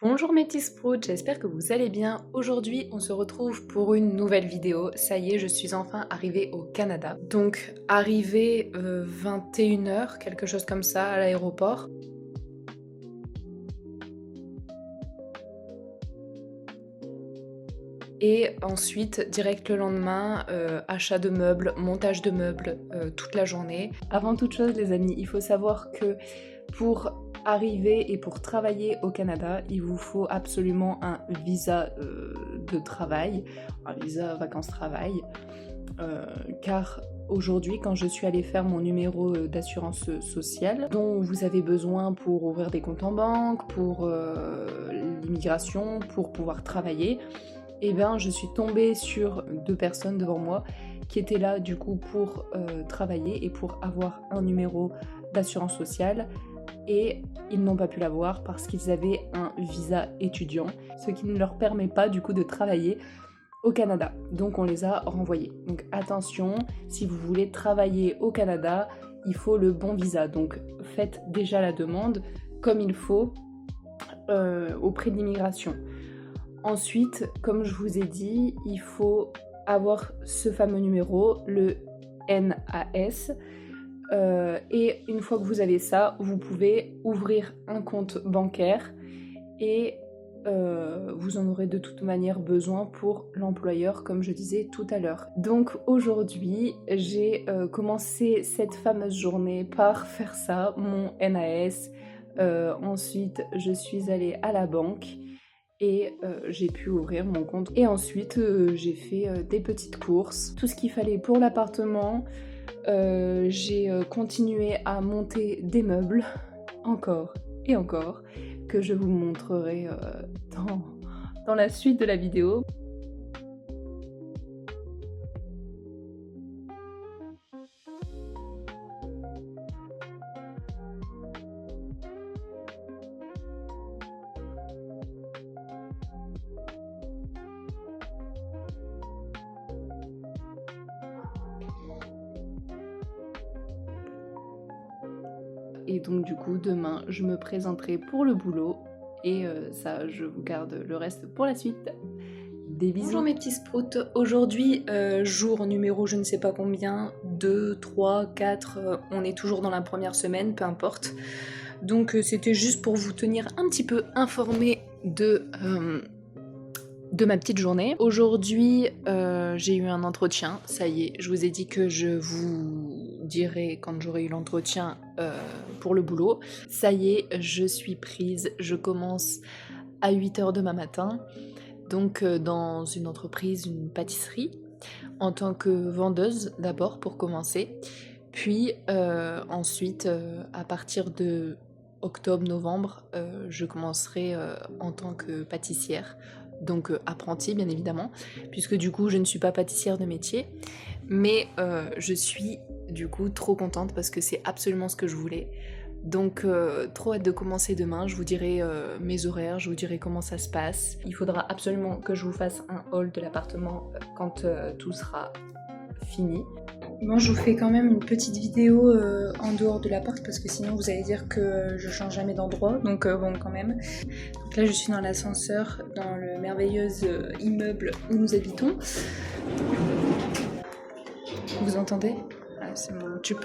Bonjour mes petits sprouts, j'espère que vous allez bien. Aujourd'hui, on se retrouve pour une nouvelle vidéo. Ça y est, je suis enfin arrivée au Canada. Donc, arrivée 21h, quelque chose comme ça, à l'aéroport. Et ensuite, direct le lendemain, achat de meubles, montage de meubles, toute la journée. Avant toute chose, les amis, il faut savoir que pour arriver et pour travailler au Canada, il vous faut absolument un visa de travail, un visa vacances-travail, car aujourd'hui, quand je suis allée faire mon numéro d'assurance sociale, dont vous avez besoin pour ouvrir des comptes en banque, pour l'immigration, pour pouvoir travailler, et bien je suis tombée sur deux personnes devant moi qui étaient là du coup pour travailler et pour avoir un numéro d'assurance sociale, et ils n'ont pas pu l'avoir parce qu'ils avaient un visa étudiant, ce qui ne leur permet pas du coup de travailler au Canada. Donc on les a renvoyés. Donc attention, si vous voulez travailler au Canada, il faut le bon visa. Donc faites déjà la demande comme il faut auprès de l'immigration. Ensuite, comme je vous ai dit, il faut avoir ce fameux numéro, le NAS. Et une fois que vous avez ça, vous pouvez ouvrir un compte bancaire et vous en aurez de toute manière besoin pour l'employeur, comme je disais tout à l'heure. Donc aujourd'hui, j'ai commencé cette fameuse journée par faire ça, mon NAS. Ensuite, je suis allée à la banque et j'ai pu ouvrir mon compte. Et ensuite, j'ai fait des petites courses, tout ce qu'il fallait pour l'appartement. J'ai continué à monter des meubles, encore et encore, que je vous montrerai dans la suite de la vidéo. Et donc du coup, demain, je me présenterai pour le boulot. Et ça, je vous garde le reste pour la suite. Des bisous. Bonjour mes petits sprouts. Aujourd'hui, jour numéro je ne sais pas combien, 2, 3, 4, on est toujours dans la première semaine, peu importe. Donc c'était juste pour vous tenir un petit peu informé de ma petite journée. Aujourd'hui, j'ai eu un entretien, ça y est, je vous ai dit que je vous dirai quand j'aurai eu l'entretien pour le boulot. Ça y est, je suis prise, je commence à 8h demain matin, donc dans une entreprise, une pâtisserie, en tant que vendeuse d'abord pour commencer, puis ensuite à partir de octobre-novembre, je commencerai en tant que pâtissière, donc apprentie bien évidemment, puisque du coup je ne suis pas pâtissière de métier, mais je suis du coup trop contente parce que c'est absolument ce que je voulais. Donc trop hâte de commencer demain, je vous dirai mes horaires, je vous dirai comment ça se passe. Il faudra absolument que je vous fasse un haul de l'appartement quand tout sera fini. Moi je vous fais quand même une petite vidéo en dehors de l'appart parce que sinon vous allez dire que je change jamais d'endroit, donc bon quand même. Donc là je suis dans l'ascenseur, dans le merveilleux immeuble où nous habitons. Vous entendez? Ah, c'est mon tube.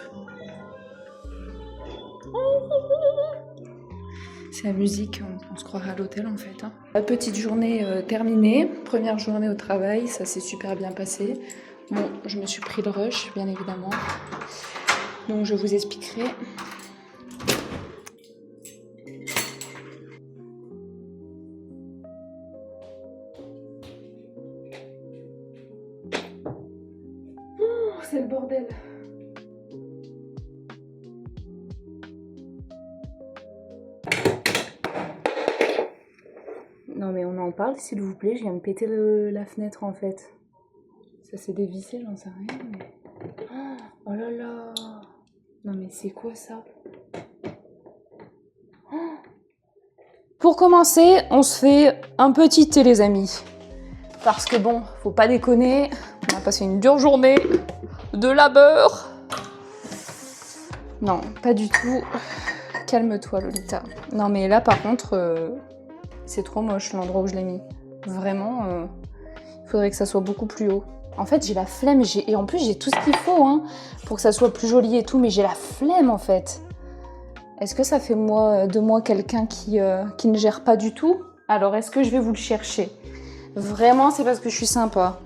C'est la musique, on se croirait à l'hôtel en fait. La petite journée terminée, première journée au travail, ça s'est super bien passé. Bon, je me suis pris le rush, bien évidemment. Donc je vous expliquerai. Oh, c'est le bordel. Non mais on en parle s'il vous plaît, je viens de péter la fenêtre en fait. Ça s'est dévissé, j'en sais rien mais... Oh là là. Non mais c'est quoi ça? Pour commencer, on se fait un petit thé les amis. Parce que bon, faut pas déconner, on a passé une dure journée de labeur. Non, pas du tout. Calme-toi Lolita. Non mais là par contre... C'est trop moche l'endroit où je l'ai mis. Vraiment, il faudrait que ça soit beaucoup plus haut. En fait, j'ai la flemme, et en plus j'ai tout ce qu'il faut hein, pour que ça soit plus joli et tout, mais j'ai la flemme en fait. Est-ce que ça fait de moi quelqu'un qui ne gère pas du tout? Alors, est-ce que je vais vous le chercher? Vraiment, c'est parce que je suis sympa.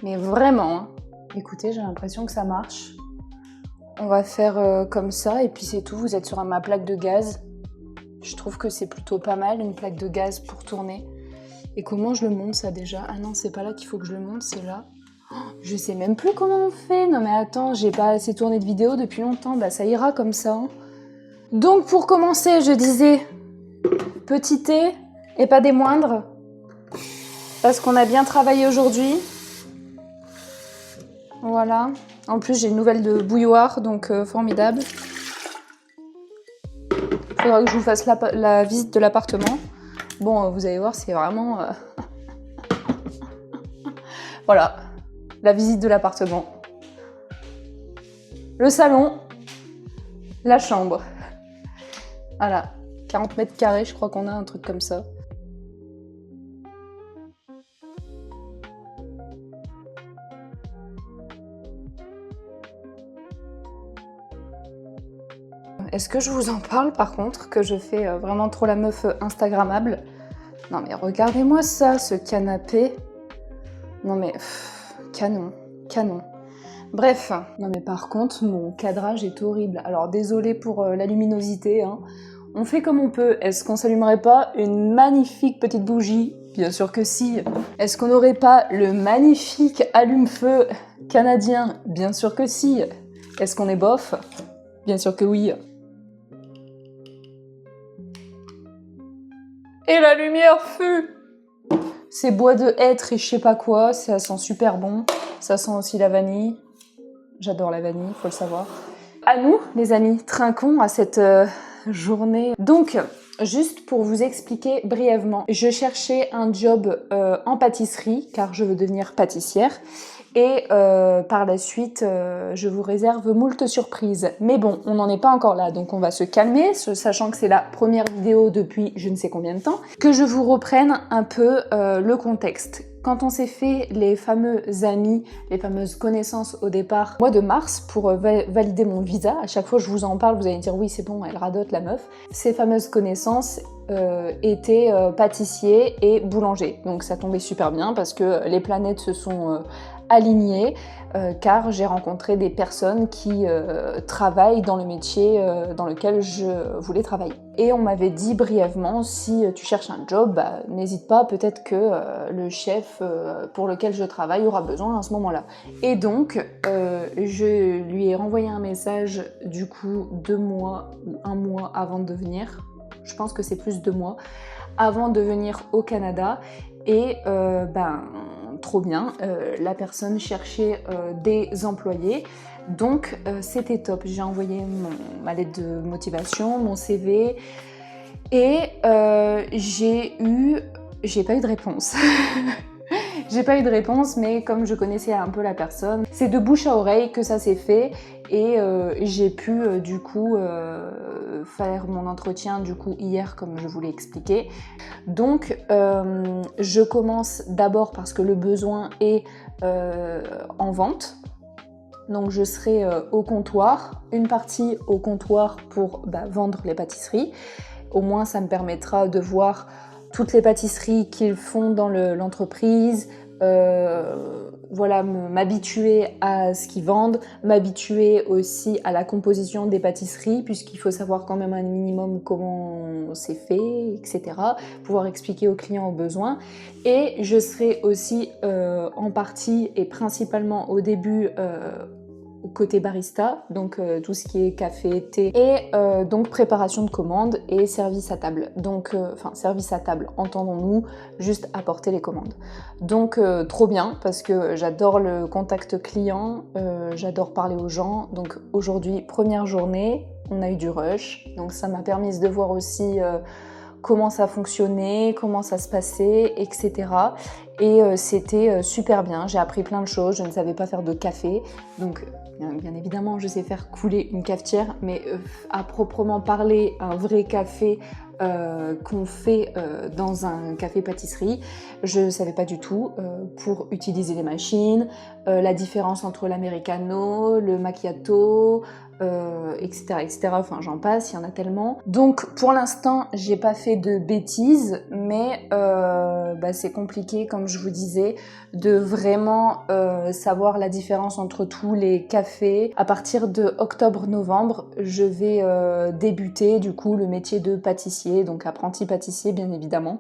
Mais vraiment, hein. Écoutez, j'ai l'impression que ça marche. On va faire comme ça, et puis c'est tout. Vous êtes sur ma plaque de gaz. Je trouve que c'est plutôt pas mal, une plaque de gaz pour tourner. Et comment je le monte, ça, déjà? Ah non, c'est pas là qu'il faut que je le monte, c'est là. Oh, je sais même plus comment on fait. Non mais attends, j'ai pas assez tourné de vidéos depuis longtemps. Bah ça ira comme ça. Hein. Donc pour commencer, je disais petit thé, et pas des moindres. Parce qu'on a bien travaillé aujourd'hui. Voilà. En plus, j'ai une nouvelle de bouilloire, donc formidable. Il faudra que je vous fasse la visite de l'appartement. Bon, vous allez voir, c'est vraiment... Voilà, la visite de l'appartement. Le salon, la chambre. Voilà, 40 mètres carrés, je crois qu'on a un truc comme ça. Est-ce que je vous en parle par contre, que je fais vraiment trop la meuf instagrammable? Non mais regardez-moi ça, ce canapé. Non mais, canon, canon. Bref, non mais par contre, mon cadrage est horrible. Alors désolé pour la luminosité, hein. On fait comme on peut. Est-ce qu'on s'allumerait pas une magnifique petite bougie? Bien sûr que si. Est-ce qu'on n'aurait pas le magnifique allume-feu canadien? Bien sûr que si. Est-ce qu'on est bof? Bien sûr que oui. Et la lumière fut. C'est bois de hêtre et je sais pas quoi, ça sent super bon. Ça sent aussi la vanille. J'adore la vanille, faut le savoir. À nous, les amis, trinquons à cette journée. Donc, juste pour vous expliquer brièvement, je cherchais un job en pâtisserie, car je veux devenir pâtissière. Et par la suite, je vous réserve moult surprises. Mais bon, on n'en est pas encore là, donc on va se calmer, sachant que c'est la première vidéo depuis je ne sais combien de temps, que je vous reprenne un peu le contexte. Quand on s'est fait les fameux amis, les fameuses connaissances au départ, mois de mars, pour valider mon visa, à chaque fois que je vous en parle, vous allez dire oui c'est bon, elle radote la meuf. Ces fameuses connaissances étaient pâtissier et boulanger. Donc ça tombait super bien parce que les planètes se sont alignées car j'ai rencontré des personnes qui travaillent dans le métier dans lequel je voulais travailler. Et on m'avait dit brièvement, si tu cherches un job, bah, n'hésite pas, peut-être que le chef pour lequel je travaille aura besoin à ce moment-là. Et donc, je lui ai renvoyé un message du coup 2 mois ou 1 mois avant de venir. Je pense que c'est plus 2 mois avant de venir au Canada. Et ben, trop bien, la personne cherchait des employés. Donc c'était top, j'ai envoyé ma lettre de motivation, mon CV et j'ai pas eu de réponse. J'ai pas eu de réponse, mais comme je connaissais un peu la personne, c'est de bouche à oreille que ça s'est fait et j'ai pu du coup faire mon entretien du coup hier comme je vous l'ai expliqué. Donc je commence d'abord parce que le besoin est en vente. Donc je serai au comptoir, une partie au comptoir pour vendre les pâtisseries. Au moins ça me permettra de voir toutes les pâtisseries qu'ils font dans l'entreprise, voilà, m'habituer à ce qu'ils vendent, m'habituer aussi à la composition des pâtisseries, puisqu'il faut savoir quand même un minimum comment c'est fait, etc. Pouvoir expliquer aux clients aux besoins. Et je serai aussi en partie et principalement au début côté barista, donc tout ce qui est café, thé, et donc préparation de commandes et service à table. Donc, enfin service à table, entendons-nous, juste apporter les commandes. Donc trop bien, parce que j'adore le contact client, j'adore parler aux gens. Donc aujourd'hui, première journée, on a eu du rush, donc ça m'a permis de voir aussi comment ça fonctionnait, comment ça se passait, etc. Et c'était super bien, j'ai appris plein de choses, je ne savais pas faire de café, donc bien évidemment je sais faire couler une cafetière, mais à proprement parler, un vrai café qu'on fait dans un café-pâtisserie. Je ne savais pas du tout pour utiliser les machines, la différence entre l'americano, le macchiato, etc., etc. Enfin, j'en passe, il y en a tellement. Donc, pour l'instant, j'ai pas fait de bêtises, mais c'est compliqué, comme je vous disais, de vraiment savoir la différence entre tous les cafés. À partir de octobre-novembre, je vais débuter du coup le métier de pâtissier, donc apprenti pâtissier bien évidemment.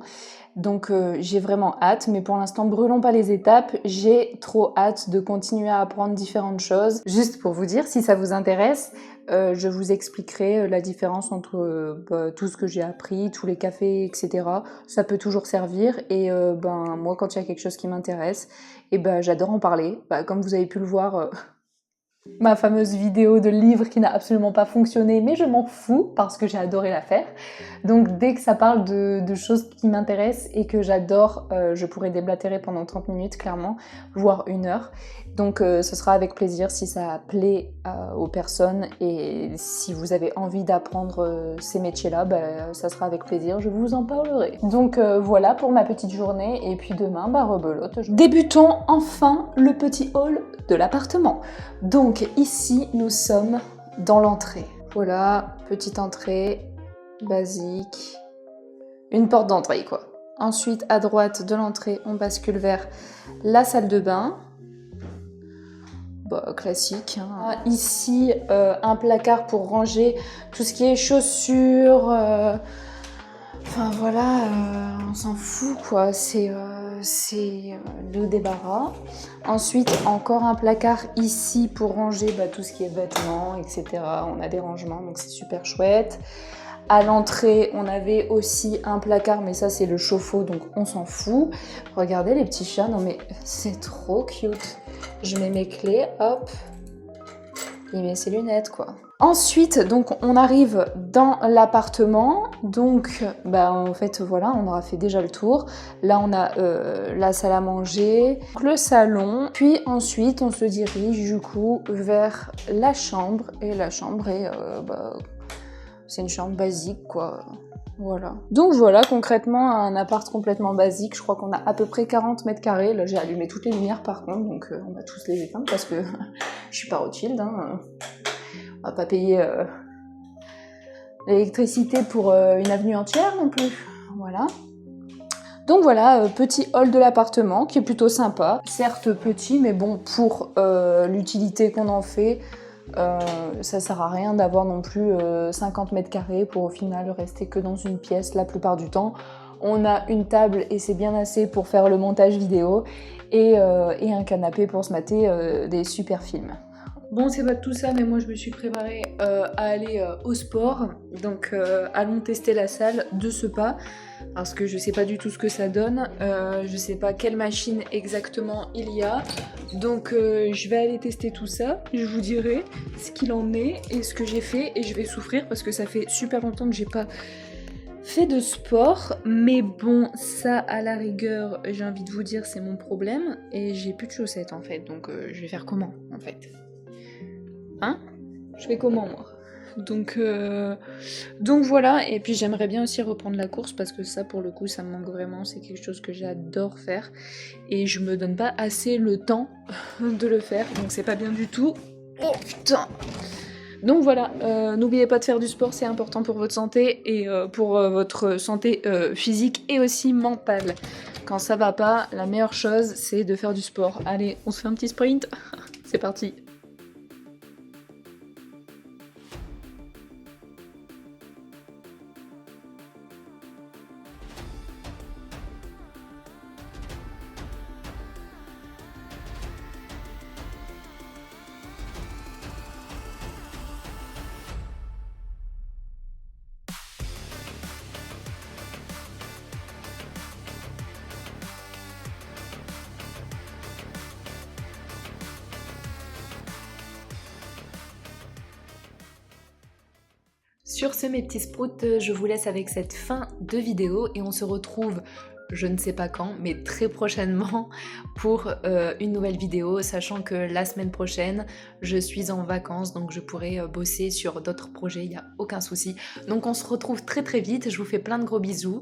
Donc j'ai vraiment hâte, mais pour l'instant brûlons pas les étapes, j'ai trop hâte de continuer à apprendre différentes choses. Juste pour vous dire, si ça vous intéresse, je vous expliquerai la différence entre tout ce que j'ai appris, tous les cafés, etc. Ça peut toujours servir, et moi quand il y a quelque chose qui m'intéresse, et j'adore en parler. Comme vous avez pu le voir, ma fameuse vidéo de livre qui n'a absolument pas fonctionné, mais je m'en fous parce que j'ai adoré la faire. Donc dès que ça parle de choses qui m'intéressent et que j'adore, je pourrais déblatérer pendant 30 minutes clairement, voire 1 heure. Donc ce sera avec plaisir si ça plaît aux personnes, et si vous avez envie d'apprendre ces métiers-là, ça sera avec plaisir, je vous en parlerai. Donc voilà pour ma petite journée, et puis demain, rebelote. Débutons enfin le petit hall de l'appartement. Donc ici, nous sommes dans l'entrée. Voilà, petite entrée, basique. Une porte d'entrée, quoi. Ensuite, à droite de l'entrée, on bascule vers la salle de bain. Classique. Hein. Ici, un placard pour ranger tout ce qui est chaussures. Enfin voilà, on s'en fout, quoi. C'est le débarras. Ensuite, encore un placard ici pour ranger tout ce qui est vêtements, etc. On a des rangements, donc c'est super chouette. À l'entrée, on avait aussi un placard, mais ça c'est le chauffe-eau, donc on s'en fout. Regardez les petits chats, non mais c'est trop cute. Je mets mes clés, hop, il met ses lunettes, quoi. Ensuite, donc on arrive dans l'appartement, donc en fait voilà, on aura fait déjà le tour. Là on a la salle à manger, le salon, puis ensuite on se dirige du coup vers la chambre, et la chambre est, c'est une chambre basique, quoi. Voilà. Donc voilà, concrètement, un appart complètement basique. Je crois qu'on a à peu près 40 mètres carrés. Là, j'ai allumé toutes les lumières par contre, donc on va tous les éteindre parce que je suis pas Rothschild. Hein. On va pas payer l'électricité pour une avenue entière non plus. Voilà. Donc voilà, petit hall de l'appartement qui est plutôt sympa. Certes petit, mais bon, pour l'utilité qu'on en fait, ça sert à rien d'avoir non plus 50 mètres carrés pour au final rester que dans une pièce la plupart du temps. On a une table et c'est bien assez pour faire le montage vidéo, et un canapé pour se mater des super films. Bon, c'est pas tout ça, mais moi je me suis préparée à aller au sport, donc allons tester la salle de ce pas, parce que je sais pas du tout ce que ça donne, je sais pas quelle machine exactement il y a, donc je vais aller tester tout ça, je vous dirai ce qu'il en est et ce que j'ai fait, et je vais souffrir parce que ça fait super longtemps que j'ai pas fait de sport, mais bon, ça à la rigueur, j'ai envie de vous dire, c'est mon problème, et j'ai plus de chaussettes en fait, donc je vais faire comment en fait? Hein? Je fais comment moi? Donc voilà, et puis j'aimerais bien aussi reprendre la course parce que ça pour le coup ça me manque vraiment, c'est quelque chose que j'adore faire et je me donne pas assez le temps de le faire, donc c'est pas bien du tout. Oh putain! Donc voilà, n'oubliez pas de faire du sport, c'est important pour votre santé et pour votre santé physique et aussi mentale. Quand ça va pas, la meilleure chose c'est de faire du sport. Allez, on se fait un petit sprint. C'est parti. Sur ce mes petits sprouts, je vous laisse avec cette fin de vidéo et on se retrouve je ne sais pas quand, mais très prochainement pour une nouvelle vidéo, sachant que la semaine prochaine, je suis en vacances, donc je pourrai bosser sur d'autres projets, il n'y a aucun souci. Donc on se retrouve très très vite, je vous fais plein de gros bisous.